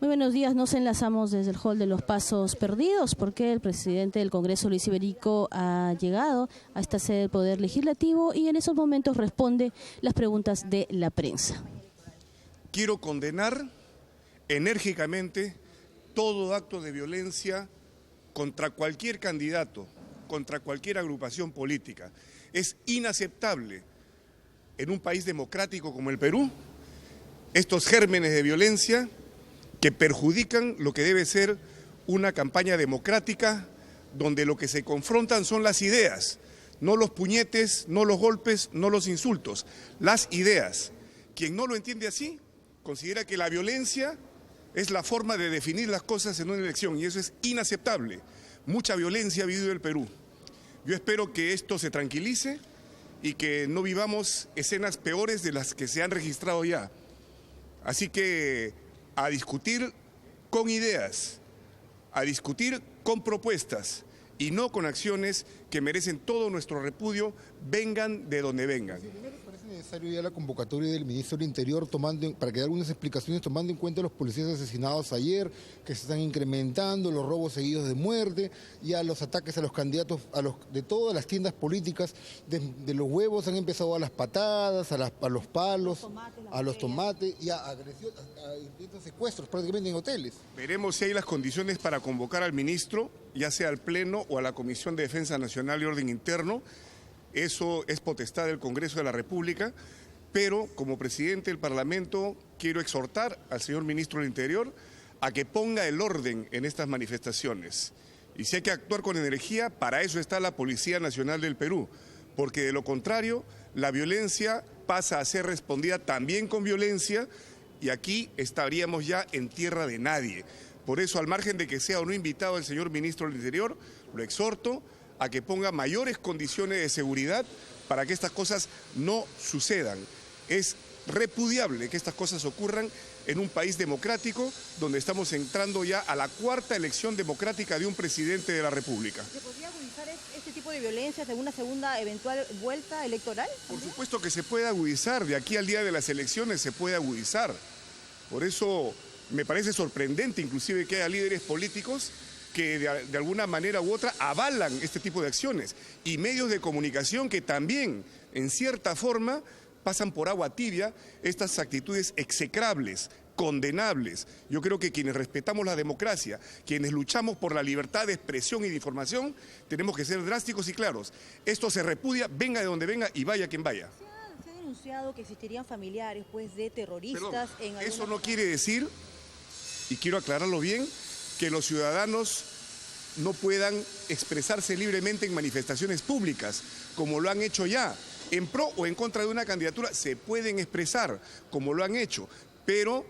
Muy buenos días, nos enlazamos desde el hall de los Pasos Perdidos porque el presidente del Congreso, Luis Iberico, ha llegado a esta sede del Poder Legislativo y en esos momentos responde las preguntas de la prensa. Quiero condenar enérgicamente todo acto de violencia contra cualquier candidato, contra cualquier agrupación política. Es inaceptable en un país democrático como el Perú estos gérmenes de violencia que perjudican lo que debe ser una campaña democrática donde lo que se confrontan son las ideas, no los puñetes, no los golpes, no los insultos, las ideas. Quien no lo entiende así, considera que la violencia es la forma de definir las cosas en una elección y eso es inaceptable. Mucha violencia ha vivido el Perú. Yo espero que esto se tranquilice y que no vivamos escenas peores de las que se han registrado ya. Así que a discutir con ideas, a discutir con propuestas y no con acciones que merecen todo nuestro repudio, vengan de donde vengan. ¿Parece necesario ya la convocatoria del ministro del Interior para que dé algunas explicaciones tomando en cuenta los policías asesinados ayer, que se están incrementando, los robos seguidos de muerte, ya los ataques a los candidatos de todas las tiendas políticas, de los huevos han empezado a las patadas, a los palos, a los tomates y a agresiones, a secuestros prácticamente en hoteles? Veremos si hay las condiciones para convocar al ministro, ya sea al Pleno o a la Comisión de Defensa Nacional y Orden Interno. Eso es potestad del Congreso de la República, pero como presidente del Parlamento quiero exhortar al señor ministro del Interior a que ponga el orden en estas manifestaciones. Y si hay que actuar con energía, para eso está la Policía Nacional del Perú, porque de lo contrario, la violencia pasa a ser respondida también con violencia y aquí estaríamos ya en tierra de nadie. Por eso, al margen de que sea o no invitado el señor ministro del Interior, lo exhorto a que ponga mayores condiciones de seguridad para que estas cosas no sucedan. Es repudiable que estas cosas ocurran en un país democrático donde estamos entrando ya a la cuarta elección democrática de un presidente de la República. ¿Se podría agudizar este tipo de violencia en una segunda eventual vuelta electoral? Por supuesto que se puede agudizar, de aquí al día de las elecciones se puede agudizar. Por eso me parece sorprendente inclusive que haya líderes políticos que de alguna manera u otra avalan este tipo de acciones y medios de comunicación que también, en cierta forma, pasan por agua tibia estas actitudes execrables, condenables. Yo creo que quienes respetamos la democracia, quienes luchamos por la libertad de expresión y de información, tenemos que ser drásticos y claros. Esto se repudia, venga de donde venga y vaya quien vaya. Se ha denunciado que existirían familiares de terroristas. Eso no quiere decir, y quiero aclararlo bien, que los ciudadanos no puedan expresarse libremente en manifestaciones públicas, como lo han hecho ya. En pro o en contra de una candidatura se pueden expresar, como lo han hecho, pero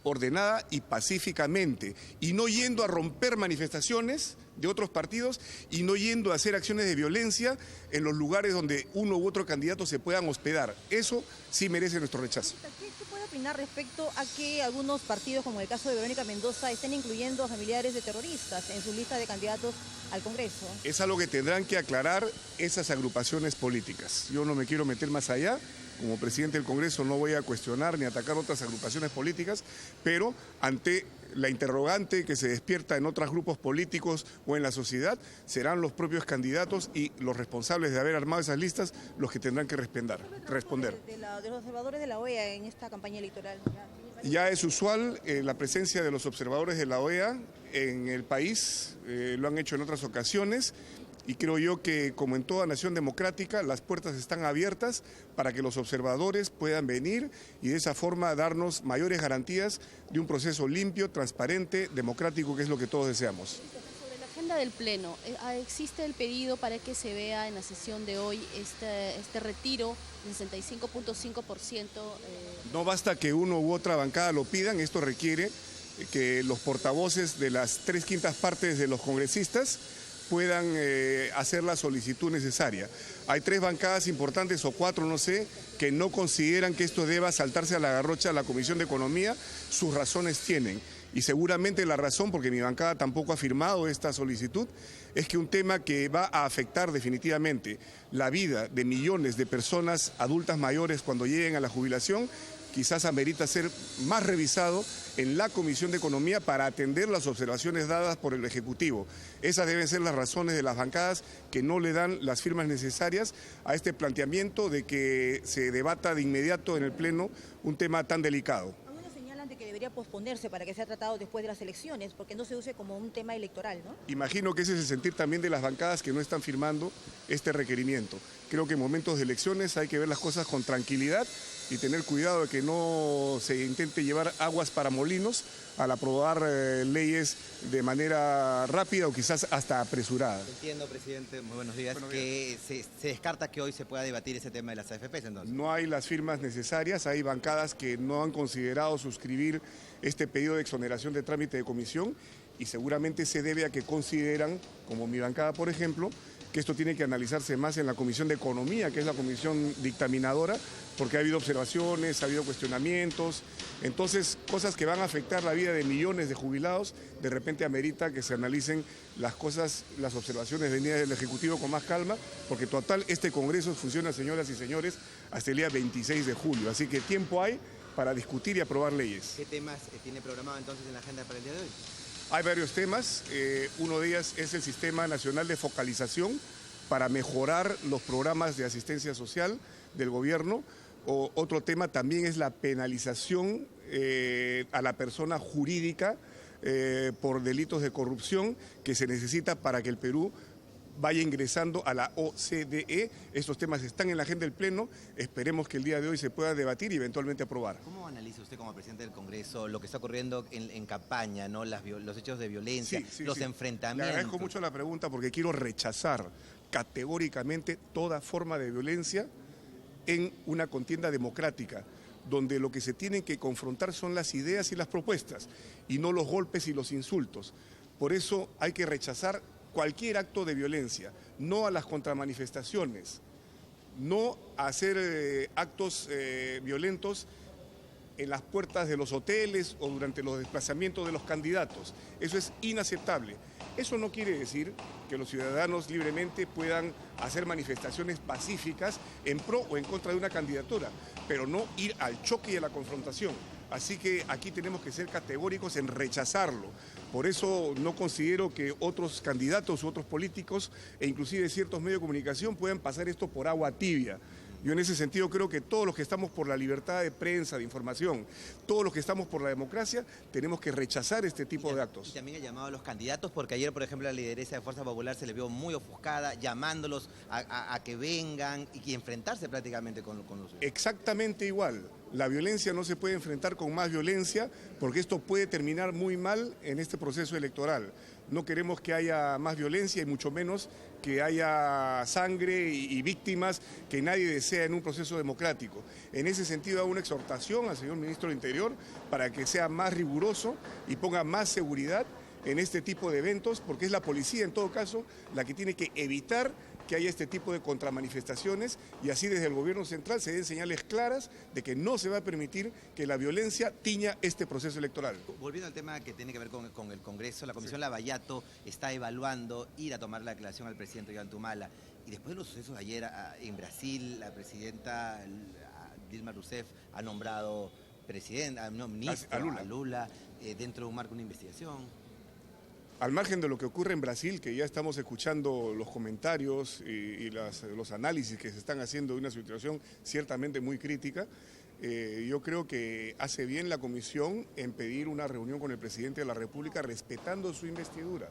ordenada y pacíficamente, y no yendo a romper manifestaciones de otros partidos y no yendo a hacer acciones de violencia en los lugares donde uno u otro candidato se puedan hospedar. Eso sí merece nuestro rechazo. ¿Qué puede opinar respecto a que algunos partidos, como el caso de Verónica Mendoza, estén incluyendo a familiares de terroristas en su lista de candidatos al Congreso? Es algo que tendrán que aclarar esas agrupaciones políticas. Yo no me quiero meter más allá. Como presidente del Congreso no voy a cuestionar ni atacar otras agrupaciones políticas, pero ante la interrogante que se despierta en otros grupos políticos o en la sociedad, serán los propios candidatos y los responsables de haber armado esas listas los que tendrán que responder. De los observadores de la OEA en esta campaña electoral. Ya es usual la presencia de los observadores de la OEA en el país, lo han hecho en otras ocasiones. Y creo yo que, como en toda nación democrática, las puertas están abiertas para que los observadores puedan venir y de esa forma darnos mayores garantías de un proceso limpio, transparente, democrático, que es lo que todos deseamos. Sobre la agenda del Pleno, ¿existe el pedido para que se vea en la sesión de hoy este retiro del 65.5%? No basta que uno u otra bancada lo pidan, esto requiere que los portavoces de las 3/5 partes de los congresistas puedan hacer la solicitud necesaria. Hay 3 bancadas importantes o 4, no sé, que no consideran que esto deba saltarse a la garrocha a la Comisión de Economía. Sus razones tienen. Y seguramente la razón, porque mi bancada tampoco ha firmado esta solicitud, es que un tema que va a afectar definitivamente la vida de millones de personas adultas mayores cuando lleguen a la jubilación, quizás amerita ser más revisado en la Comisión de Economía para atender las observaciones dadas por el Ejecutivo. Esas deben ser las razones de las bancadas que no le dan las firmas necesarias a este planteamiento de que se debata de inmediato en el Pleno un tema tan delicado. Algunos señalan de que debería posponerse para que sea tratado después de las elecciones, porque no se use como un tema electoral, ¿no? Imagino que ese es el sentir también de las bancadas que no están firmando este requerimiento. Creo que en momentos de elecciones hay que ver las cosas con tranquilidad y tener cuidado de que no se intente llevar aguas para molinos al aprobar leyes de manera rápida o quizás hasta apresurada. Entiendo, presidente, muy buenos días, que se descarta que hoy se pueda debatir ese tema de las AFPs entonces. No hay las firmas necesarias, hay bancadas que no han considerado suscribir este pedido de exoneración de trámite de comisión y seguramente se debe a que consideran, como mi bancada por ejemplo, que esto tiene que analizarse más en la Comisión de Economía, que es la comisión dictaminadora, porque ha habido observaciones, ha habido cuestionamientos, entonces cosas que van a afectar la vida de millones de jubilados, de repente amerita que se analicen las cosas, las observaciones venidas del Ejecutivo con más calma, porque total este Congreso funciona, señoras y señores, hasta el día 26 de julio, así que tiempo hay para discutir y aprobar leyes. ¿Qué temas tiene programado entonces en la agenda para el día de hoy? Hay varios temas, uno de ellos es el Sistema Nacional de Focalización para mejorar los programas de asistencia social del gobierno. Otro tema también es la penalización a la persona jurídica por delitos de corrupción que se necesita para que el Perú vaya ingresando a la OCDE. Estos temas están en la agenda del Pleno, esperemos que el día de hoy se pueda debatir y eventualmente aprobar. ¿Cómo analiza usted como presidente del Congreso lo que está ocurriendo en campaña, ¿no? Los hechos de violencia, los enfrentamientos? Le agradezco mucho la pregunta porque quiero rechazar categóricamente toda forma de violencia en una contienda democrática, donde lo que se tienen que confrontar son las ideas y las propuestas, y no los golpes y los insultos. Por eso hay que rechazar cualquier acto de violencia, no a las contramanifestaciones, no a hacer actos violentos en las puertas de los hoteles o durante los desplazamientos de los candidatos. Eso es inaceptable. Eso no quiere decir que los ciudadanos libremente puedan hacer manifestaciones pacíficas en pro o en contra de una candidatura, pero no ir al choque y a la confrontación. Así que aquí tenemos que ser categóricos en rechazarlo. Por eso no considero que otros candidatos u otros políticos e inclusive ciertos medios de comunicación puedan pasar esto por agua tibia. Yo en ese sentido creo que todos los que estamos por la libertad de prensa, de información, todos los que estamos por la democracia, tenemos que rechazar este tipo de actos. Y también ha llamado a los candidatos, porque ayer, por ejemplo, la lideresa de Fuerza Popular se le vio muy ofuscada, llamándolos a que vengan y enfrentarse prácticamente con los... Exactamente igual. La violencia no se puede enfrentar con más violencia porque esto puede terminar muy mal en este proceso electoral. No queremos que haya más violencia y mucho menos que haya sangre y víctimas que nadie desea en un proceso democrático. En ese sentido hago una exhortación al señor ministro del Interior para que sea más riguroso y ponga más seguridad en este tipo de eventos, porque es la policía en todo caso la que tiene que evitar que haya este tipo de contramanifestaciones y así desde el gobierno central se den señales claras de que no se va a permitir que la violencia tiña este proceso electoral. Volviendo al tema que tiene que ver con el Congreso, la Comisión Lavallato está evaluando ir a tomar la declaración al presidente Ollanta y después de los sucesos de ayer en Brasil, la presidenta Dilma Rousseff ha nombrado ministro a Lula dentro de un marco de una investigación. Al margen de lo que ocurre en Brasil, que ya estamos escuchando los comentarios y los análisis que se están haciendo de una situación ciertamente muy crítica, yo creo que hace bien la Comisión en pedir una reunión con el presidente de la República respetando su investidura.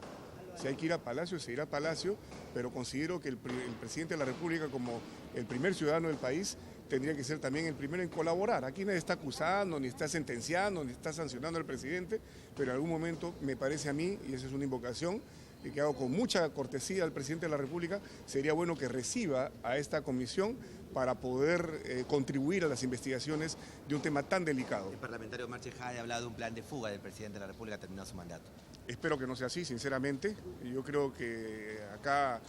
Si hay que ir a Palacio, se irá a Palacio, pero considero que el presidente de la República, como el primer ciudadano del país, tendría que ser también el primero en colaborar. Aquí nadie está acusando, ni está sentenciando, ni está sancionando al presidente, pero en algún momento me parece a mí, y esa es una invocación, que hago con mucha cortesía al presidente de la República, sería bueno que reciba a esta comisión para poder contribuir a las investigaciones de un tema tan delicado. El parlamentario Marche Jade ha hablado de un plan de fuga del presidente de la República terminado su mandato. Espero que no sea así, sinceramente. Yo creo que acá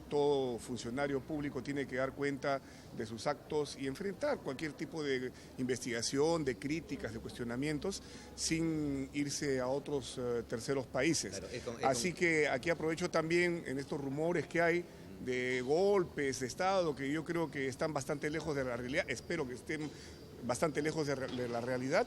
todo funcionario público tiene que dar cuenta de sus actos y enfrentar cualquier tipo de investigación, de críticas, de cuestionamientos, sin irse a otros terceros países. Claro, así que aquí aprovecho también en estos rumores que hay de golpes de Estado, que yo creo que están bastante lejos de la realidad. Espero que estén bastante lejos de la realidad,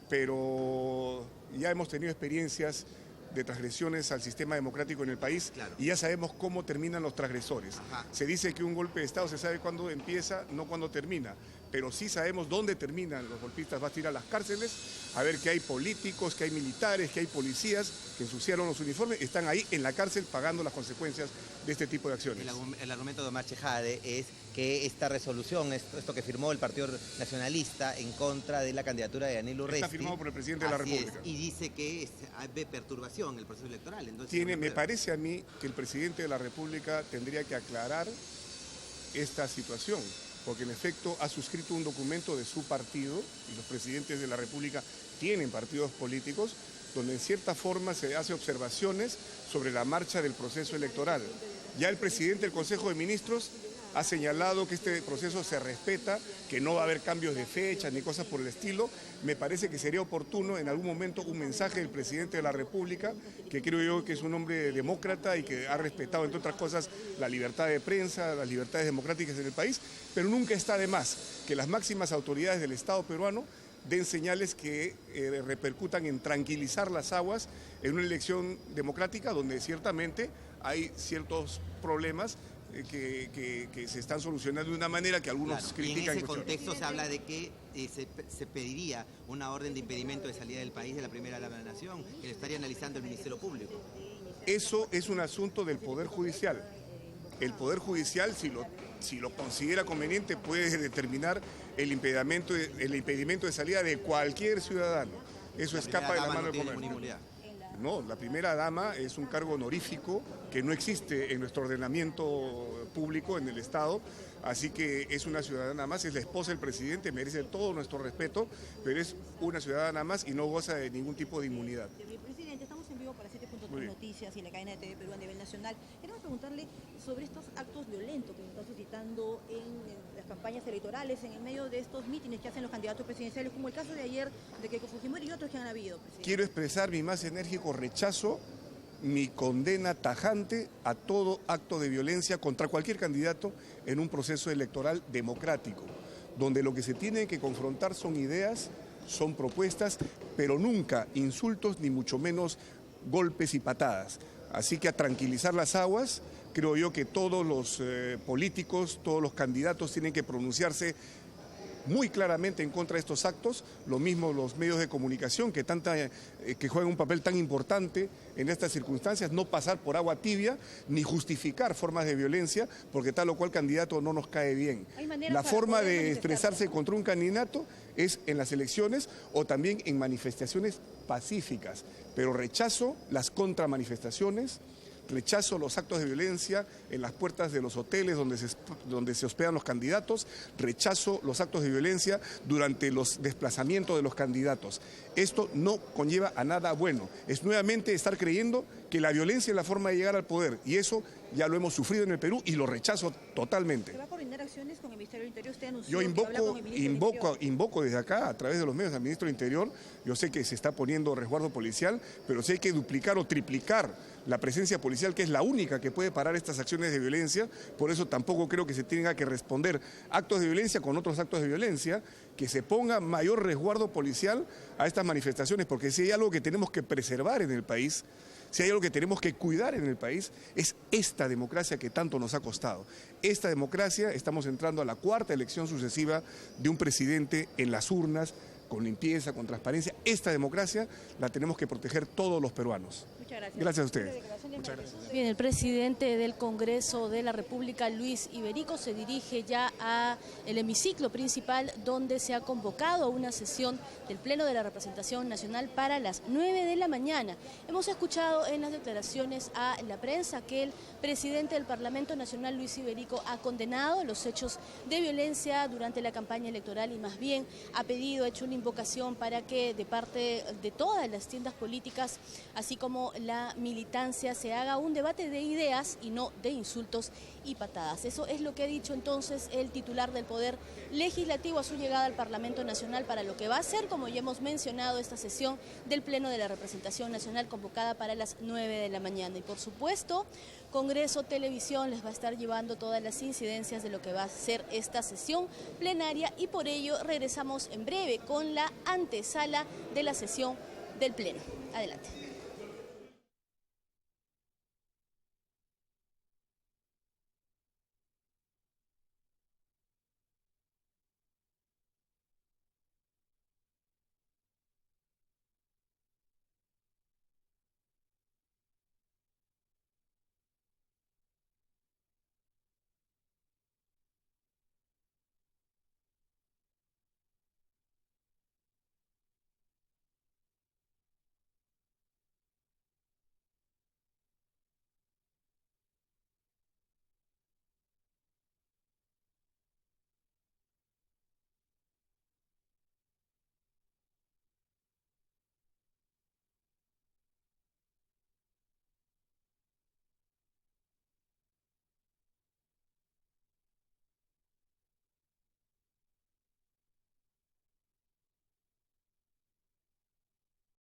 pero ya hemos tenido experiencias de transgresiones al sistema democrático en el país, claro, y ya sabemos cómo terminan los transgresores. Ajá. Se dice que un golpe de Estado se sabe cuándo empieza, no cuándo termina, pero sí sabemos dónde terminan los golpistas. Vas a ir a las cárceles a ver que hay políticos, que hay militares, que hay policías que ensuciaron los uniformes, están ahí en la cárcel pagando las consecuencias de este tipo de acciones. El argumento de Omar Chejade es que esta resolución, esto que firmó el Partido Nacionalista en contra de la candidatura de Daniel Urresti, está firmado por el presidente de la República. Y dice que ve perturbación en el proceso electoral. Entonces, Me parece a mí que el presidente de la República tendría que aclarar esta situación, porque en efecto ha suscrito un documento de su partido, y los presidentes de la República tienen partidos políticos, donde en cierta forma se hace observaciones sobre la marcha del proceso electoral. Ya el presidente del Consejo de Ministros ha señalado que este proceso se respeta, que no va a haber cambios de fecha ni cosas por el estilo. Me parece que sería oportuno en algún momento un mensaje del presidente de la República, que creo yo que es un hombre demócrata y que ha respetado, entre otras cosas, la libertad de prensa, las libertades democráticas en el país, pero nunca está de más que las máximas autoridades del Estado peruano den señales que repercutan en tranquilizar las aguas en una elección democrática donde ciertamente hay ciertos problemas que se están solucionando de una manera que algunos claro, critican. Y en ese contexto se habla de que se pediría una orden de impedimento de salida del país de la primera dama de la nación, que lo estaría analizando el Ministerio Público. Eso es un asunto del Poder Judicial. El Poder Judicial, si lo considera conveniente, puede determinar el impedimento de salida de cualquier ciudadano. Eso escapa de la mano del Poder. No, la primera dama es un cargo honorífico que no existe en nuestro ordenamiento público, en el Estado, así que es una ciudadana más, es la esposa del presidente, merece todo nuestro respeto, pero es una ciudadana más y no goza de ningún tipo de inmunidad. Presidente, estamos en vivo para 7.3 Noticias y la cadena de TV Perú a nivel nacional. Queremos preguntarle sobre estos actos violentos que se están suscitando en las campañas electorales, en el medio de estos mítines que hacen los candidatos presidenciales, como el caso de ayer de Keiko Fujimori y otros que han habido, presidente. Quiero expresar mi más enérgico rechazo, mi condena tajante a todo acto de violencia contra cualquier candidato en un proceso electoral democrático, donde lo que se tiene que confrontar son ideas, son propuestas, pero nunca insultos ni mucho menos golpes y patadas. Así que a tranquilizar las aguas, creo yo que todos los políticos, todos los candidatos tienen que pronunciarse muy claramente en contra de estos actos, lo mismo los medios de comunicación que juegan un papel tan importante en estas circunstancias, no pasar por agua tibia ni justificar formas de violencia porque tal o cual candidato no nos cae bien. La forma de expresarse contra un candidato es en las elecciones o también en manifestaciones pacíficas, pero rechazo las contramanifestaciones, rechazo los actos de violencia en las puertas de los hoteles donde se hospedan los candidatos, rechazo los actos de violencia durante los desplazamientos de los candidatos. Esto no conlleva a nada bueno. Es nuevamente estar creyendo que la violencia es la forma de llegar al poder y eso ya lo hemos sufrido en el Perú y lo rechazo totalmente. ¿Se va a coordinar acciones con el Ministerio del Interior? Usted anunció Yo que habla con el Ministro del Interior. invoco desde acá, a través de los medios, al Ministro del Interior. Yo sé que se está poniendo resguardo policial, pero sí hay que duplicar o triplicar la presencia policial, que es la única que puede parar estas acciones de violencia. Por eso tampoco creo que se tenga que responder actos de violencia con otros actos de violencia, que se ponga mayor resguardo policial a estas manifestaciones, porque si hay algo que tenemos que preservar en el país, si hay algo que tenemos que cuidar en el país, es esta democracia que tanto nos ha costado. Esta democracia, estamos entrando a la cuarta elección sucesiva de un presidente en las urnas, con limpieza, con transparencia. Esta democracia la tenemos que proteger todos los peruanos. Muchas gracias. Gracias a ustedes. Muchas gracias. Bien, el presidente del Congreso de la República, Luis Iberico, se dirige ya al hemiciclo principal donde se ha convocado a una sesión del Pleno de la Representación Nacional para las 9 de la mañana. Hemos escuchado en las declaraciones a la prensa que el presidente del Parlamento Nacional, Luis Iberico, ha condenado los hechos de violencia durante la campaña electoral y más bien ha hecho una invocación para que de parte de todas las tiendas políticas, así como la militancia, se haga un debate de ideas y no de insultos y patadas. Eso es lo que ha dicho entonces el titular del Poder Legislativo a su llegada al Parlamento Nacional para lo que va a ser, como ya hemos mencionado, esta sesión del Pleno de la Representación Nacional convocada para las 9 de la mañana. Y por supuesto, Congreso Televisión les va a estar llevando todas las incidencias de lo que va a ser esta sesión plenaria y por ello regresamos en breve con la antesala de la sesión del Pleno. Adelante.